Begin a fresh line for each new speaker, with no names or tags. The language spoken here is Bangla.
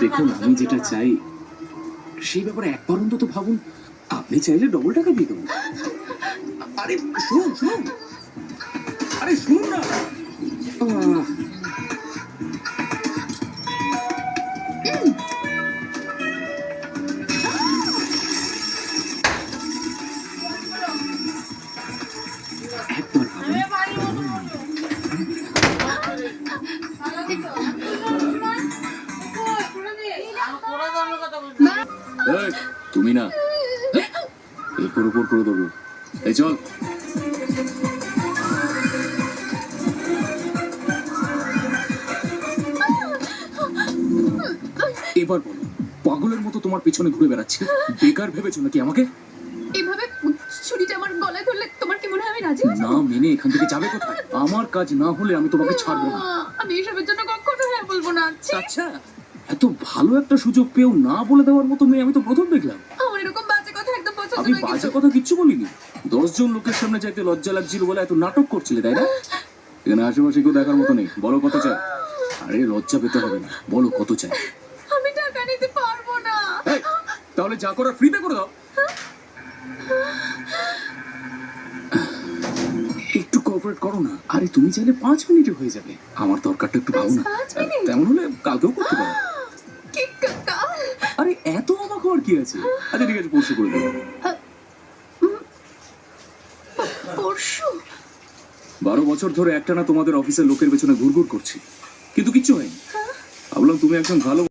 দেখুন, আমি যেটা চাই সেই ব্যাপারে একবার অন্তত ভাবুন। আপনি চাইলে ডবল টাকা দিয়ে দেবো। আরে শুনুন শুনুন, আরে শুনুন না। একবার ভাবুন। তুমি না এর উপর করে দেবো। এই চল। এবার বলো, পাগলের মতো তোমার পিছনে ঘুরে বেড়াচ্ছি, বেকার ভেবেছো নাকি আমাকে?
এভাবে ছুরিটা আমার গলায় ধরলে তোমার কি মনে হয় আমি রাজি হয়ে
না মেনে এখান থেকে যাবে কোথায়? আমার কাজ না হলে আমি তোমাকে ছাড়বো না।
আমি এসবের জন্য কখনো হ্যাঁ বলবো না।
আচ্ছা, এত ভালো একটা সুযোগ পেও না বলে দেওয়ার মতো মেয়ে আমি তো প্রথম দেখলাম।
আমার এরকম বাজে কথা একদম পছন্দ
আমি
নয়।
বাজে কথা কিচ্ছু বলিনি। 10 জন লোকের সামনে যাইতে লজ্জা লাগছিল বলে এত নাটক করছিলে, তাই না? এখানে আশেপাশে কেউ দেখার মতো নেই। বলো কত চাই? আরে লজ্জা পেতে হবে না, বলো কত চাই?
আমি টাকা নিতে পারবো না।
এই, তাহলে যা করার ফ্রিতে করে দাও। একটু কোঅপারেট করো না। আরে তুমি চাইলে 5 মিনিটে হয়ে যাবে। আমার দরকারটা একটু ভাবো না।
5 মিনিট?
তেমন হলে কালকেও করতে পারো।
কি কাল?
আরে এত অবাক হওয়ার কি আছে? আচ্ছা ঠিক আছে, পরশু করে দেবো।
পরশু?
12 বছর ধরে একটানা তোমাদের অফিসের লোকের পেছনে ঘুরঘুর করছি, কিন্তু কিচ্ছু হয়নি। ভাবলাম তুমি একজন ভালো